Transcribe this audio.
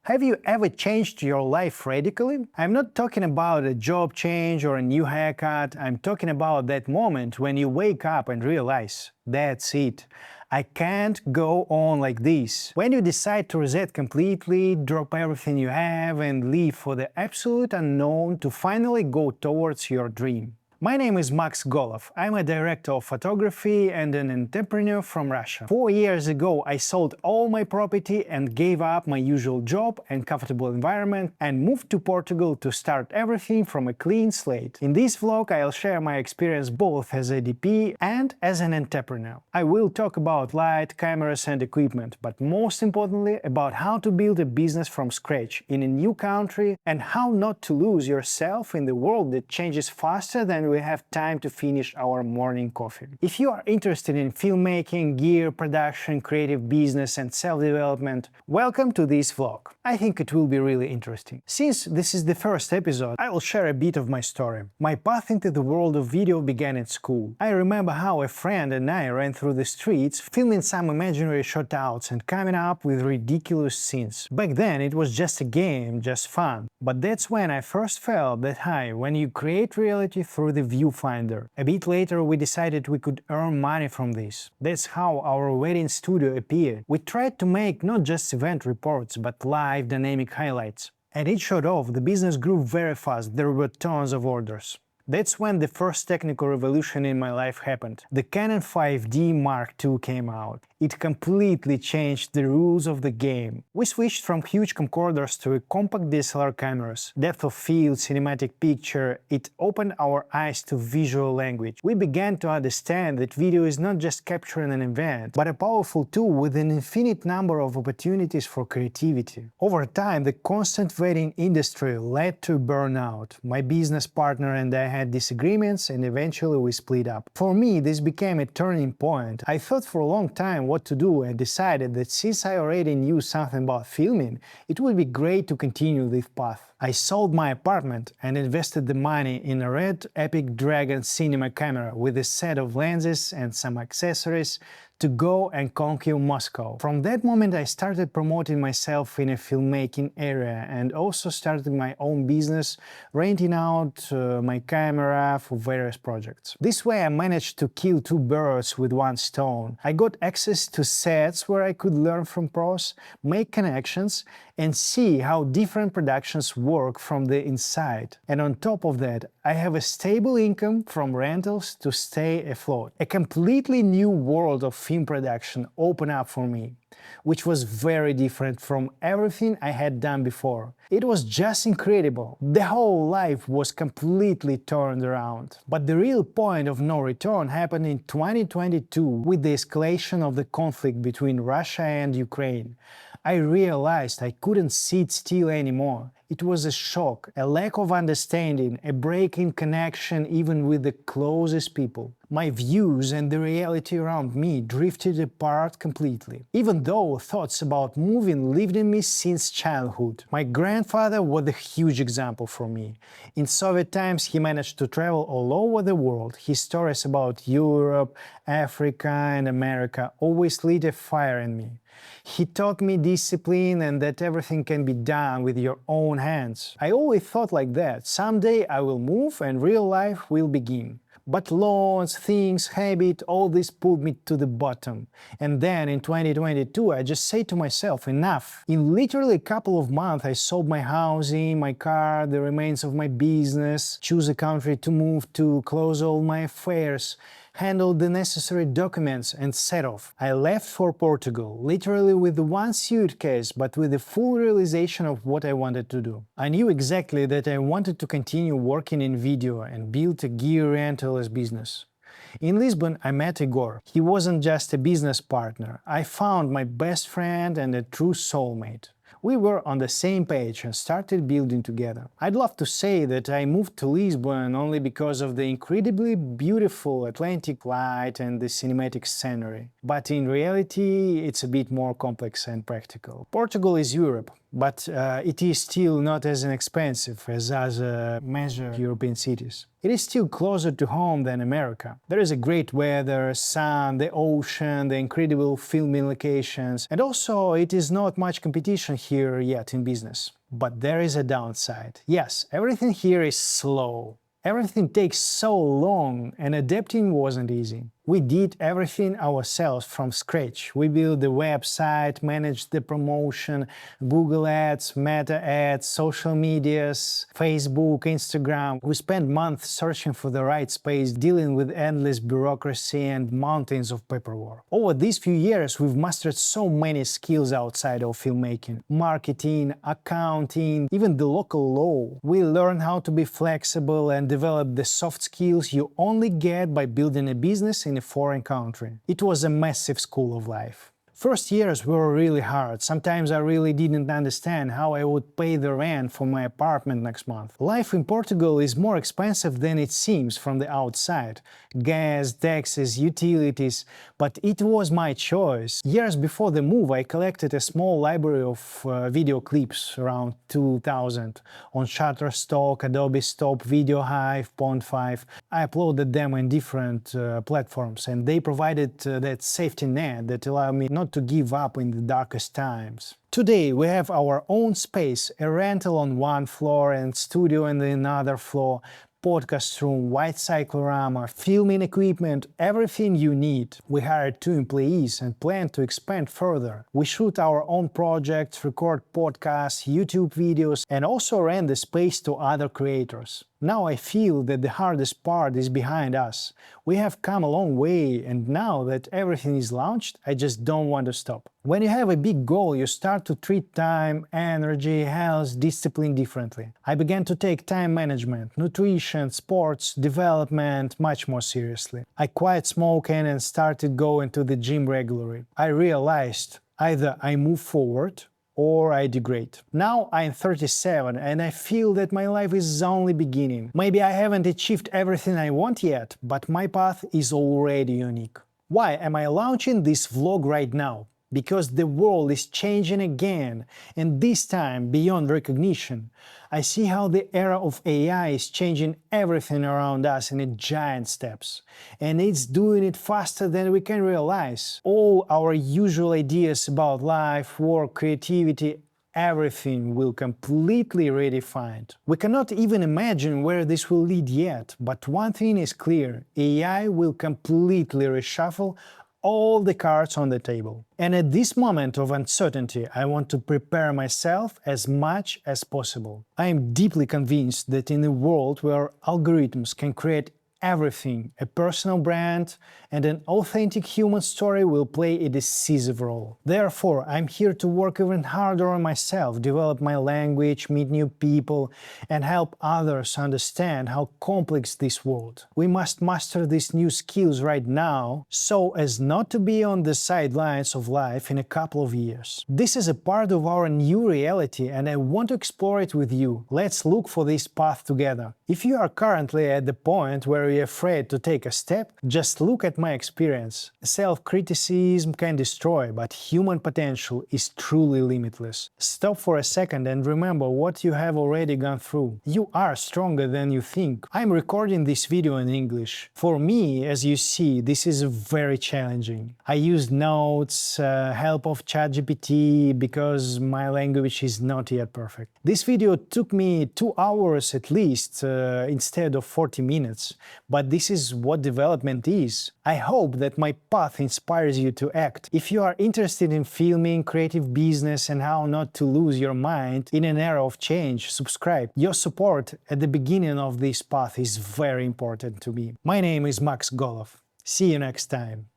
Have you ever changed your life radically? I'm not talking about a job change or a new haircut, I'm talking about that moment when you wake up and realize, that's it. I can't go on like this. When you decide to reset completely, drop everything you have and leave for the absolute unknown to finally go towards your dream. My name is Max Golov. I'm a director of photography and an entrepreneur from Russia. 4 years ago, I sold all my property and gave up my usual job and comfortable environment and moved to Portugal to start everything from a clean slate. In this vlog, I'll share my experience both as a DP and as an entrepreneur. I will talk about light, cameras and equipment, but most importantly about how to build a business from scratch in a new country and how not to lose yourself in the world that changes faster than we have time to finish our morning coffee. If you are interested in filmmaking, gear, production, creative business and self-development, welcome to this vlog. I think it will be really interesting. Since this is the first episode, I will share a bit of my story. My path into the world of video began at school. I remember how a friend and I ran through the streets, filming some imaginary shotouts and coming up with ridiculous scenes. Back then it was just a game, just fun. But that's when I first felt that high, when you create reality through the viewfinder. A bit later we decided we could earn money from this. That's how our wedding studio appeared. We tried to make not just event reports, but live dynamic highlights. And it showed off, the business grew very fast, there were tons of orders. That's when the first technical revolution in my life happened. The Canon 5D Mark II came out. It completely changed the rules of the game. We switched from huge camcorders to compact DSLR cameras. Depth of field, cinematic picture, it opened our eyes to visual language. We began to understand that video is not just capturing an event, but a powerful tool with an infinite number of opportunities for creativity. Over time, the constant wedding industry led to burnout. My business partner and I had disagreements and eventually we split up. For me, this became a turning point. I thought for a long time what to do and decided that since I already knew something about filming, it would be great to continue this path. I sold my apartment and invested the money in a red Epic Dragon cinema camera with a set of lenses and some accessories to go and conquer Moscow. From that moment I started promoting myself in a filmmaking area and also started my own business, renting out my camera for various projects. This way I managed to kill two birds with one stone. I got access to sets where I could learn from pros, make connections and see how different productions work from the inside. And on top of that, I have a stable income from rentals to stay afloat. A completely new world of film production opened up for me, which was very different from everything I had done before. It was just incredible. The whole life was completely turned around. But the real point of no return happened in 2022 with the escalation of the conflict between Russia and Ukraine. I realized I couldn't sit still anymore. It was a shock, a lack of understanding, a break in connection even with the closest people. My views and the reality around me drifted apart completely. Even though thoughts about moving lived in me since childhood. My grandfather was a huge example for me. In Soviet times he managed to travel all over the world. His stories about Europe, Africa and America always lit a fire in me. He taught me discipline and that everything can be done with your own hands. I always thought like that. Someday I will move and real life will begin. But loans, things, habit, all this pulled me to the bottom. And then in 2022 I just said to myself, enough. In literally a couple of months I sold my housing, my car, the remains of my business, choose a country to move to, close all my affairs, handled the necessary documents and set off. I left for Portugal, literally with one suitcase, but with the full realization of what I wanted to do. I knew exactly that I wanted to continue working in video and build a gear rental business. In Lisbon, I met Igor. He wasn't just a business partner. I found my best friend and a true soulmate. We were on the same page and started building together. I'd love to say that I moved to Lisbon only because of the incredibly beautiful Atlantic light and the cinematic scenery. But in reality, it's a bit more complex and practical. Portugal is Europe. but it is still not as inexpensive as other major European cities. It is still closer to home than America. There is a great weather, sun, the ocean, the incredible filming locations, and also it is not much competition here yet in business. But there is a downside. Yes, everything here is slow. Everything takes so long, and adapting wasn't easy. We did everything ourselves from scratch. We built the website, managed the promotion, Google Ads, Meta Ads, social medias, Facebook, Instagram. We spent months searching for the right space, dealing with endless bureaucracy and mountains of paperwork. Over these few years, we've mastered so many skills outside of filmmaking: marketing, accounting, even the local law. We learned how to be flexible and develop the soft skills you only get by building a business in a foreign country. It was a massive school of life. First years were really hard. Sometimes I really didn't understand how I would pay the rent for my apartment next month. Life in Portugal is more expensive than it seems from the outside. Gas, taxes, utilities, but it was my choice. Years before the move, I collected a small library of video clips, around 2000, on Shutterstock, Adobe Stop, Video Hive, Pond5. I uploaded them in different platforms, and they provided that safety net that allowed me not to give up in the darkest times. Today we have our own space, a rental on one floor and studio on the another floor, podcast room, white cyclorama, filming equipment, everything you need. We hired 2 employees and plan to expand further. We shoot our own projects, record podcasts, YouTube videos, and also rent the space to other creators. Now I feel that the hardest part is behind us. We have come a long way, and now that everything is launched, I just don't want to stop. When you have a big goal, you start to treat time, energy, health, discipline differently. I began to take time management, nutrition, sports, development much more seriously. I quit smoking and started going to the gym regularly. I realized either I move forward or I degrade. Now I'm 37 and I feel that my life is only beginning. Maybe I haven't achieved everything I want yet, but my path is already unique. Why am I launching this vlog right now? Because the world is changing again, and this time beyond recognition. I see how the era of AI is changing everything around us in giant steps, and it's doing it faster than we can realize. All our usual ideas about life, work, creativity, everything will completely redefined. We cannot even imagine where this will lead yet, but one thing is clear: AI will completely reshuffle all the cards on the table. And at this moment of uncertainty, I want to prepare myself as much as possible. I am deeply convinced that in a world where algorithms can create everything, a personal brand and an authentic human story will play a decisive role. Therefore, I'm here to work even harder on myself, develop my language, meet new people, and help others understand how complex this world. We must master these new skills right now, so as not to be on the sidelines of life in a couple of years. This is a part of our new reality, and I want to explore it with you. Let's look for this path together. If you are currently at the point where you're afraid to take a step, just look at my experience. Self-criticism can destroy, but human potential is truly limitless. Stop for a second and remember what you have already gone through. You are stronger than you think. I'm recording this video in English. For me, as you see, this is very challenging. I used notes, help of ChatGPT, because my language is not yet perfect. This video took me 2 hours at least, instead of 40 minutes. But this is what development is. I hope that my path inspires you to act. If you are interested in filming, creative business, and how not to lose your mind in an era of change, subscribe. Your support at the beginning of this path is very important to me. My name is Max Golov. See you next time.